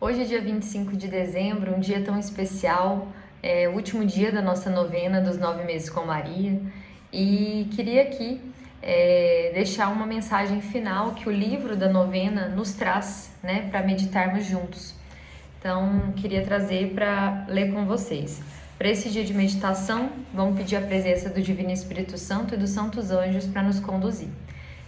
Hoje é dia 25 de dezembro, um dia tão especial, o último dia da nossa novena dos 9 meses com Maria, e queria aqui deixar uma mensagem final que o livro da novena nos traz, né, para meditarmos juntos. Então, queria trazer para ler com vocês. Para esse dia de meditação, vamos pedir a presença do Divino Espírito Santo e dos santos anjos para nos conduzir.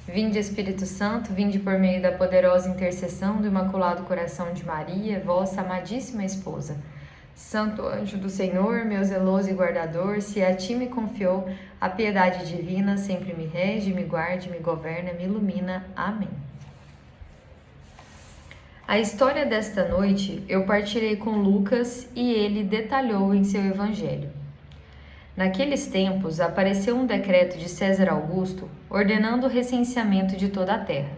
Vinde, Espírito Santo, vinde por meio da poderosa intercessão do Imaculado Coração de Maria, vossa amadíssima esposa. Santo anjo do Senhor, meu zeloso e guardador, se a ti me confiou a piedade divina, sempre me rege, me guarde, me governa, me ilumina. Amém. A história desta noite eu partirei com Lucas e ele detalhou em seu evangelho. Naqueles tempos, apareceu um decreto de César Augusto ordenando o recenseamento de toda a terra.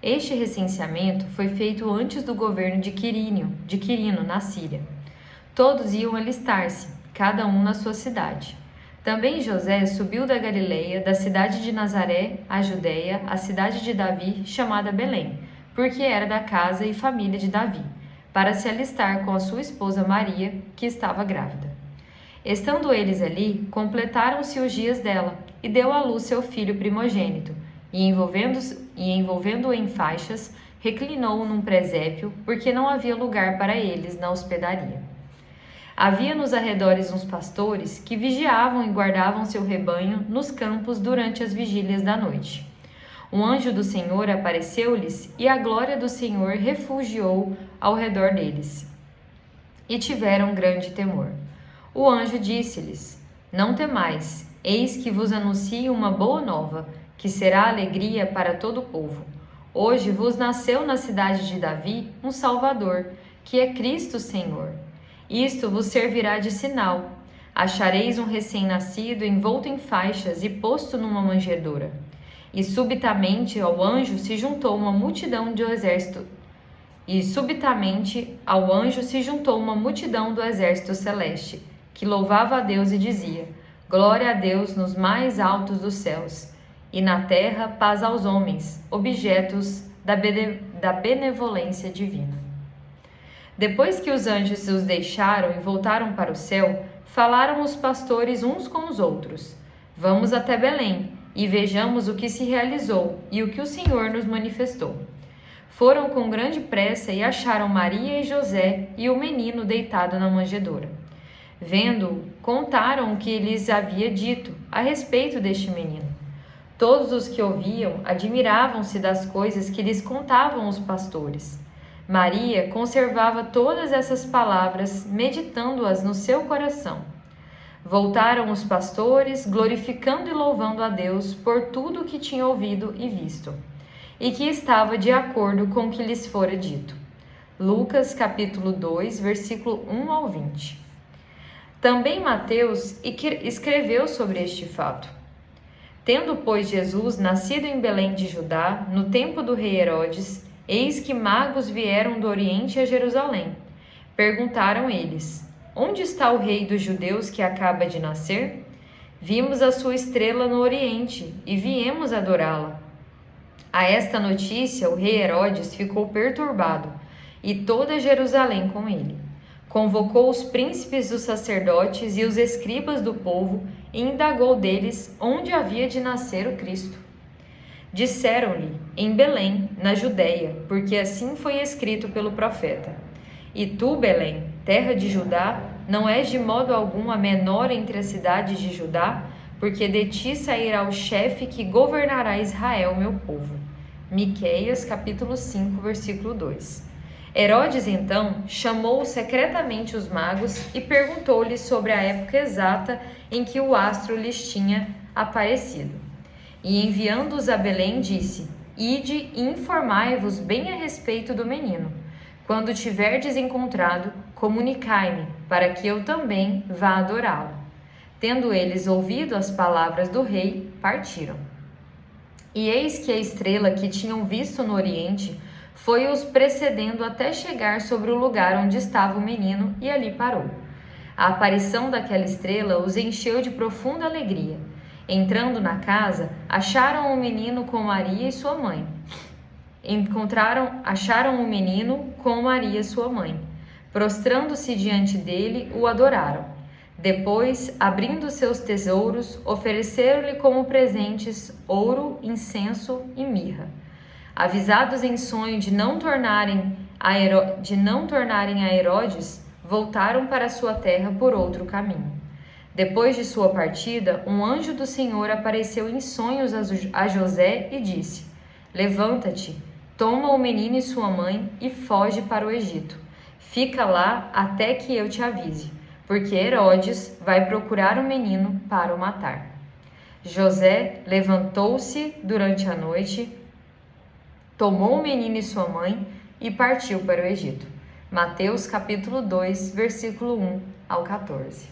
Este recenseamento foi feito antes do governo de Quirino, na Síria. Todos iam alistar-se, cada um na sua cidade. Também José subiu da Galileia, da cidade de Nazaré, à Judéia, à cidade de Davi, chamada Belém, porque era da casa e família de Davi, para se alistar com a sua esposa Maria, que estava grávida. Estando eles ali, completaram-se os dias dela, e deu à luz seu filho primogênito, e envolvendo-o em faixas, reclinou-o num presépio, porque não havia lugar para eles na hospedaria. Havia nos arredores uns pastores que vigiavam e guardavam seu rebanho nos campos durante as vigílias da noite. Um anjo do Senhor apareceu-lhes, e a glória do Senhor refugiou ao redor deles. E tiveram grande temor. O anjo disse-lhes: Não temais, eis que vos anuncio uma boa nova, que será alegria para todo o povo. Hoje vos nasceu na cidade de Davi um Salvador, que é Cristo Senhor. Isto vos servirá de sinal. Achareis um recém-nascido envolto em faixas e posto numa manjedoura. E subitamente ao anjo se juntou uma multidão do exército celeste, que louvava a Deus e dizia: Glória a Deus nos mais altos dos céus, e na terra paz aos homens, objetos da benevolência divina. Depois que os anjos os deixaram e voltaram para o céu, falaram os pastores uns com os outros: Vamos até Belém e vejamos o que se realizou e o que o Senhor nos manifestou. Foram com grande pressa e acharam Maria e José e o menino deitado na manjedoura. Vendo-o, contaram o que lhes havia dito a respeito deste menino. Todos os que ouviam admiravam-se das coisas que lhes contavam os pastores. Maria conservava todas essas palavras, meditando-as no seu coração. Voltaram os pastores, glorificando e louvando a Deus por tudo o que tinham ouvido e visto, e que estava de acordo com o que lhes fora dito. Lucas capítulo 2, versículo 1 ao 20. Também Mateus escreveu sobre este fato. Tendo, pois, Jesus nascido em Belém de Judá, no tempo do rei Herodes, eis que magos vieram do Oriente a Jerusalém. Perguntaram eles: Onde está o rei dos judeus que acaba de nascer? Vimos a sua estrela no Oriente e viemos adorá-la. A esta notícia o rei Herodes ficou perturbado, e toda Jerusalém com ele. Convocou os príncipes dos sacerdotes e os escribas do povo e indagou deles onde havia de nascer o Cristo. Disseram-lhe: Em Belém, na Judéia, porque assim foi escrito pelo profeta: E tu, Belém, terra de Judá, não és de modo algum a menor entre as cidades de Judá, porque de ti sairá o chefe que governará Israel, meu povo. Miqueias, capítulo 5, versículo 2. Herodes, então, chamou secretamente os magos e perguntou-lhes sobre a época exata em que o astro lhes tinha aparecido. E enviando-os a Belém, disse: Ide e informai-vos bem a respeito do menino. Quando o tiverdes encontrado, comunicai-me, para que eu também vá adorá-lo. Tendo eles ouvido as palavras do rei, partiram. E eis que a estrela que tinham visto no Oriente foi-os precedendo até chegar sobre o lugar onde estava o menino, e ali parou. A aparição daquela estrela os encheu de profunda alegria. Entrando na casa, acharam o menino com Maria e sua mãe. acharam o menino com Maria, sua mãe. Prostrando-se diante dele, o adoraram. Depois, abrindo seus tesouros, ofereceram-lhe como presentes ouro, incenso e mirra. Avisados em sonho de não tornarem a Herodes, voltaram para sua terra por outro caminho. Depois de sua partida, um anjo do Senhor apareceu em sonhos a José e disse: Levanta-te, toma o menino e sua mãe e foge para o Egito. Fica lá até que eu te avise, porque Herodes vai procurar o menino para o matar. José levantou-se durante a noite, tomou o menino e sua mãe e partiu para o Egito. Mateus capítulo 2, versículo 1 ao 14.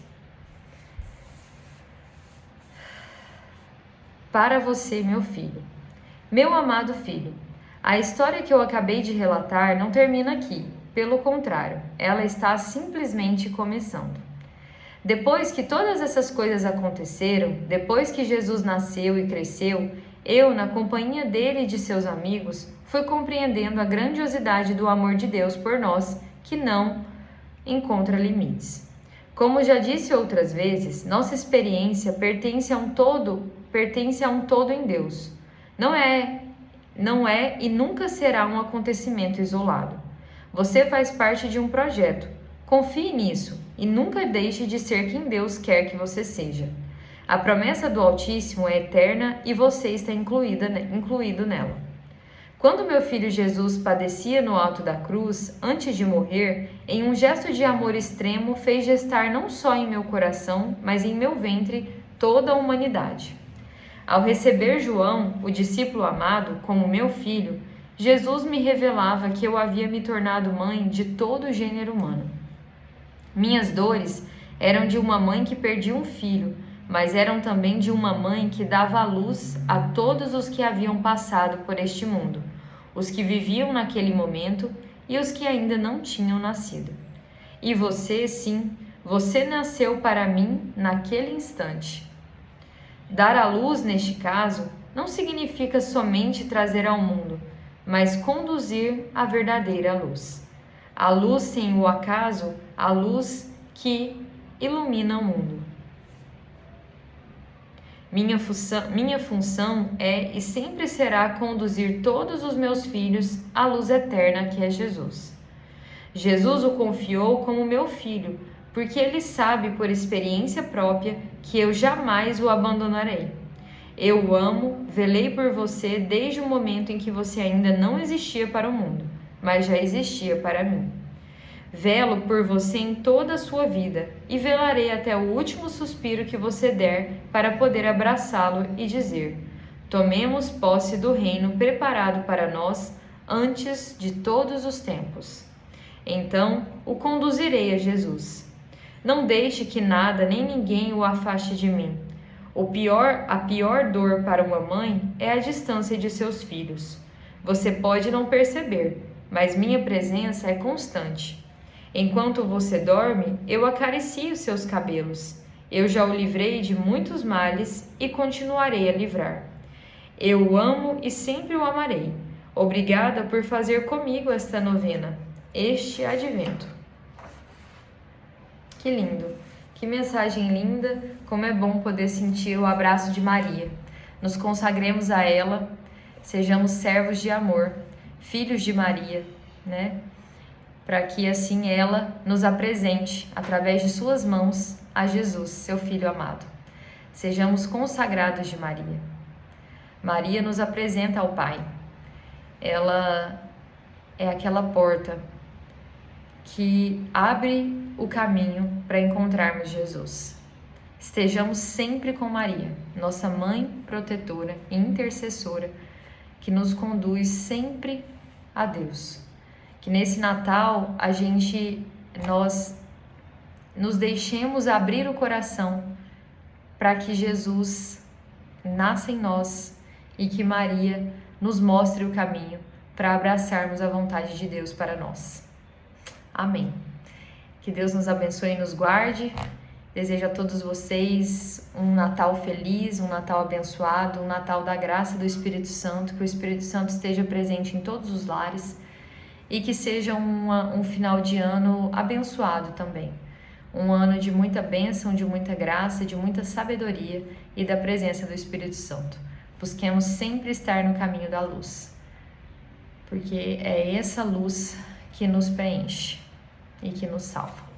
Para você, meu filho. Meu amado filho, a história que eu acabei de relatar não termina aqui. Pelo contrário, ela está simplesmente começando. Depois que todas essas coisas aconteceram, depois que Jesus nasceu e cresceu, eu, na companhia dele e de seus amigos, fui compreendendo a grandiosidade do amor de Deus por nós, que não encontra limites. Como já disse outras vezes, nossa experiência pertence a um todo em Deus. Não é e nunca será um acontecimento isolado. Você faz parte de um projeto. Confie nisso e nunca deixe de ser quem Deus quer que você seja. A promessa do Altíssimo é eterna e você está incluído nela. Quando meu filho Jesus padecia no alto da cruz, antes de morrer, em um gesto de amor extremo, fez gestar não só em meu coração, mas em meu ventre toda a humanidade. Ao receber João, o discípulo amado, como meu filho, Jesus me revelava que eu havia me tornado mãe de todo o gênero humano. Minhas dores eram de uma mãe que perdia um filho, mas eram também de uma mãe que dava à luz a todos os que haviam passado por este mundo, os que viviam naquele momento e os que ainda não tinham nascido. E você, sim, você nasceu para mim naquele instante. Dar à luz, neste caso, não significa somente trazer ao mundo, mas conduzir a verdadeira luz. A luz sem o acaso, a luz que ilumina o mundo. Minha função é e sempre será conduzir todos os meus filhos à luz eterna que é Jesus. Jesus o confiou como meu filho, porque ele sabe por experiência própria que eu jamais o abandonarei. Eu o amo, velei por você desde o momento em que você ainda não existia para o mundo, mas já existia para mim. Velo por você em toda a sua vida e velarei até o último suspiro que você der para poder abraçá-lo e dizer: tomemos posse do reino preparado para nós antes de todos os tempos. Então o conduzirei a Jesus. Não deixe que nada nem ninguém o afaste de mim. A pior dor para uma mãe é a distância de seus filhos. Você pode não perceber, mas minha presença é constante. Enquanto você dorme, eu acaricio seus cabelos. Eu já o livrei de muitos males e continuarei a livrar. Eu o amo e sempre o amarei. Obrigada por fazer comigo esta novena, este advento. Que lindo, que mensagem linda, como é bom poder sentir o abraço de Maria. Nos consagremos a ela, sejamos servos de amor, filhos de Maria, né? Para que assim ela nos apresente, através de suas mãos, a Jesus, seu Filho amado. Sejamos consagrados de Maria. Maria nos apresenta ao Pai. Ela é aquela porta que abre o caminho para encontrarmos Jesus. Estejamos sempre com Maria, nossa mãe protetora e intercessora, que nos conduz sempre a Deus. Que nesse Natal nós nos deixemos abrir o coração para que Jesus nasça em nós e que Maria nos mostre o caminho para abraçarmos a vontade de Deus para nós. Amém. Que Deus nos abençoe e nos guarde Desejo a todos vocês um Natal feliz, um Natal abençoado, um Natal da graça do Espírito Santo, que o Espírito Santo esteja presente em todos os lares e que seja um final de ano abençoado também. Um ano de muita bênção, de muita graça, de muita sabedoria e da presença do Espírito Santo. Busquemos sempre estar no caminho da luz, porque é essa luz que nos preenche e que nos salva.